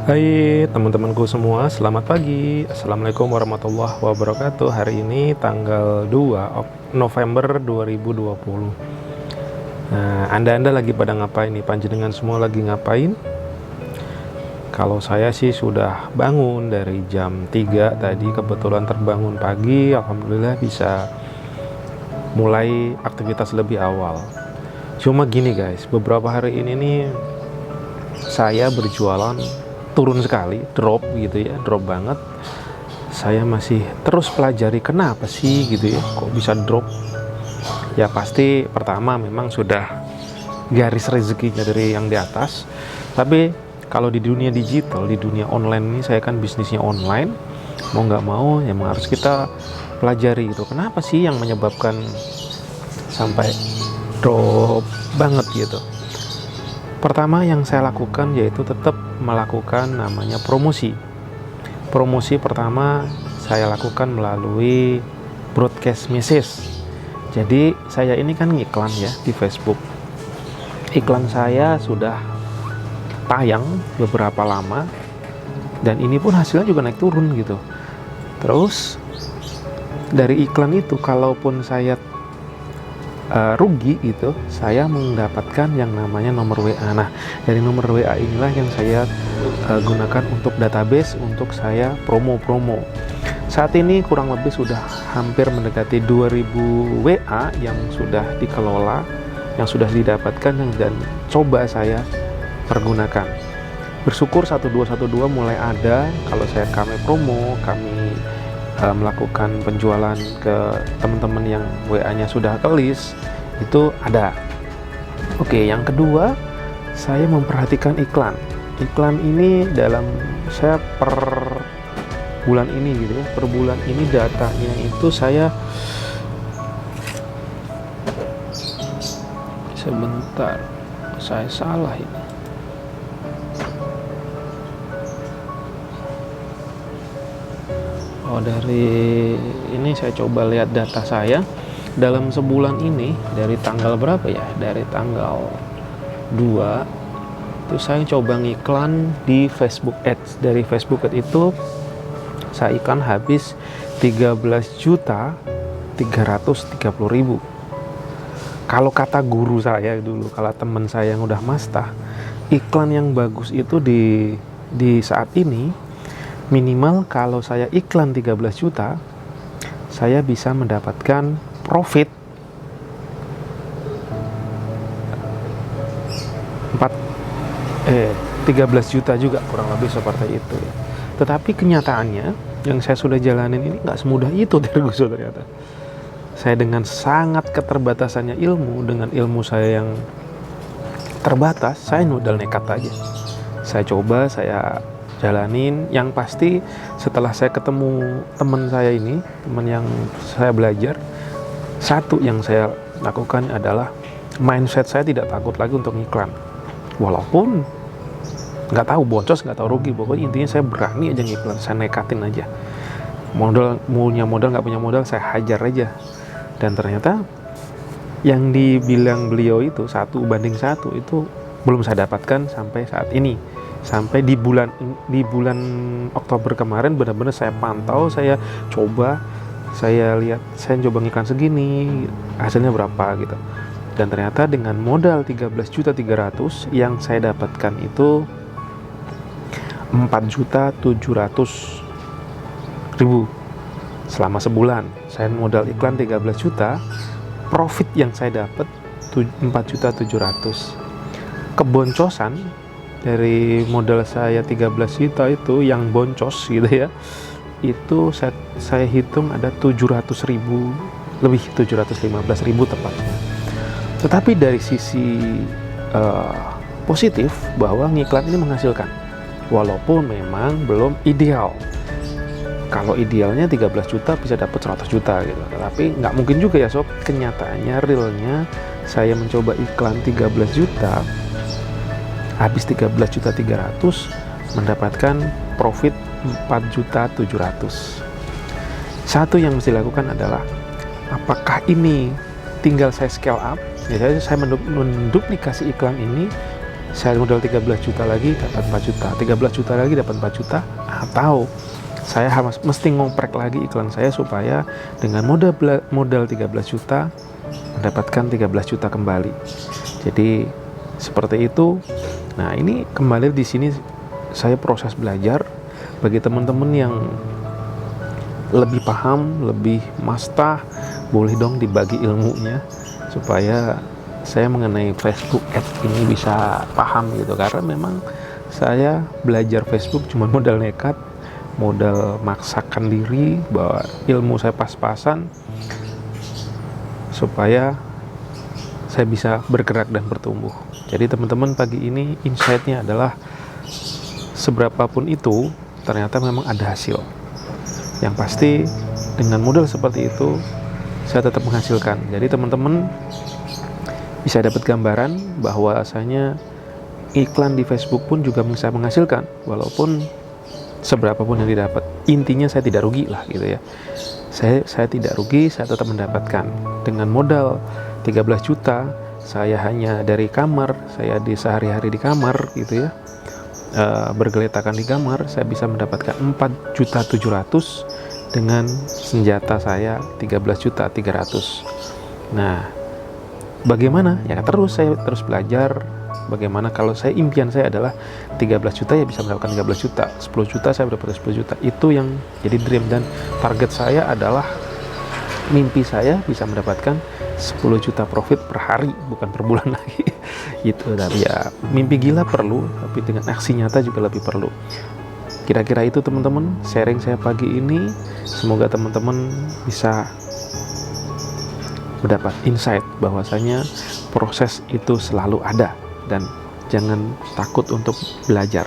Hai teman-temanku semua, selamat pagi. Assalamualaikum warahmatullahi wabarakatuh. Hari ini tanggal 2 November 2020. Nah, Anda lagi pada ngapain nih? Panjenengan semua lagi ngapain? Kalau saya sih sudah bangun dari jam 3 tadi, kebetulan terbangun pagi. Alhamdulillah bisa mulai aktivitas lebih awal. Cuma gini guys, beberapa hari ini nih saya berjualan turun sekali, drop gitu ya, drop banget. Saya masih terus pelajari kenapa sih gitu ya, kok bisa drop. Ya pasti pertama memang sudah garis rezekinya dari yang di atas. Tapi kalau di dunia digital, di dunia online ini, saya kan bisnisnya online, mau nggak mau ya harus kita pelajari itu kenapa sih yang menyebabkan sampai drop banget gitu. Pertama yang saya lakukan yaitu tetap melakukan namanya promosi. Promosi pertama saya lakukan melalui broadcast message. Jadi saya ini kan ngiklan ya di Facebook. Iklan saya sudah tayang beberapa lama dan ini pun hasilnya juga naik turun gitu. Terus dari iklan itu kalaupun saya rugi gitu, saya mendapatkan yang namanya nomor WA. Nah, dari nomor WA inilah yang saya gunakan untuk database untuk saya promo-promo. Saat ini kurang lebih sudah hampir mendekati 2000 WA yang sudah dikelola, yang sudah didapatkan dan coba saya pergunakan. Bersyukur 1212 mulai ada. Kalau kami promo, kami melakukan penjualan ke teman-teman yang WA-nya sudah ke list, itu ada. Oke, yang kedua, saya memperhatikan iklan. Iklan ini dalam saya per bulan ini gitu ya, per bulan ini datanya itu saya sebentar, saya salah ini. Dari ini saya coba lihat data saya dalam sebulan ini dari tanggal berapa ya, dari tanggal 2 itu saya coba ngiklan di Facebook Ads. Dari Facebook Ads itu saya iklan habis 13.330.000. Kalau kata guru saya dulu, kalau teman saya yang udah mastah, iklan yang bagus itu di saat ini minimal kalau saya iklan 13 juta, saya bisa mendapatkan profit 13 juta juga, kurang lebih seperti itu ya. Tetapi kenyataannya yang saya sudah jalanin ini nggak semudah itu terus ternyata. Saya dengan sangat keterbatasannya ilmu, dengan ilmu saya yang terbatas, saya modal nekat aja. Saya coba, saya jalanin. Yang pasti setelah saya ketemu teman saya ini, teman yang saya belajar, satu yang saya lakukan adalah mindset saya tidak takut lagi untuk ngiklan. Walaupun nggak tahu boncos, nggak tahu rugi, pokoknya intinya saya berani aja ngiklan, saya nekatin aja. Modal, punya modal nggak punya modal, saya hajar aja. Dan ternyata yang dibilang beliau itu 1:1 itu belum saya dapatkan sampai saat ini. Sampai di bulan Oktober kemarin benar-benar saya pantau, saya coba, saya lihat, saya coba ngiklan segini, hasilnya berapa gitu. Dan ternyata dengan modal 13.300.000 yang saya dapatkan itu 4.700.000 selama sebulan. Saya modal iklan 13 juta, profit yang saya dapat 4.700.000. Keboncosan dari modal saya 13 juta itu yang boncos gitu ya, itu saya hitung ada 700.000 lebih, 715.000 tepatnya. Tetapi dari sisi positif bahwa ngiklan ini menghasilkan, walaupun memang belum ideal. Kalau idealnya 13 juta bisa dapat 100 juta gitu, tapi nggak mungkin juga ya sob. Kenyataannya realnya saya mencoba iklan 13 juta, habis 13.300.000 mendapatkan profit 4.700.000. Satu yang mesti dilakukan adalah apakah ini tinggal saya scale up, ya saya menduplikasi iklan ini saya modal 13 juta lagi dapat 4 juta, 13 juta lagi dapat 4 juta, atau saya harus mesti ngoprek lagi iklan saya supaya dengan modal 13 juta mendapatkan 13 juta kembali. Jadi seperti itu. Nah, ini kembali di sini saya proses belajar. Bagi teman-teman yang lebih paham, lebih mastah, boleh dong dibagi ilmunya supaya saya mengenai Facebook Ads ini bisa paham gitu. Karena memang saya belajar Facebook cuma modal nekat, modal maksakan diri bahwa ilmu saya pas-pasan supaya saya bisa bergerak dan bertumbuh. Jadi teman-teman, pagi ini insight-nya adalah seberapapun itu ternyata memang ada hasil. Yang pasti dengan modal seperti itu saya tetap menghasilkan. Jadi teman-teman bisa dapat gambaran bahwasanya iklan di Facebook pun juga bisa menghasilkan, walaupun seberapapun yang didapat. Intinya saya tidak rugi lah gitu ya. Saya tidak rugi, saya tetap mendapatkan. Dengan modal 13 juta, saya hanya dari kamar, saya di sehari-hari di kamar gitu ya, bergeletakan di kamar, saya bisa mendapatkan 4.700.000 dengan senjata saya 13.300.000. Nah, bagaimana? Ya saya terus belajar. Bagaimana kalau impian saya adalah 13 juta ya bisa mendapatkan 13 juta, 10 juta saya mendapatkan 10 juta. Itu yang jadi dream, dan target saya adalah mimpi saya bisa mendapatkan 10 juta profit per hari, bukan per bulan lagi. Itu. Tapi ya mimpi gila perlu, tapi dengan aksi nyata juga lebih perlu. Kira-kira itu teman-teman sharing saya pagi ini. Semoga teman-teman bisa mendapat insight bahwasanya proses itu selalu ada dan jangan takut untuk belajar.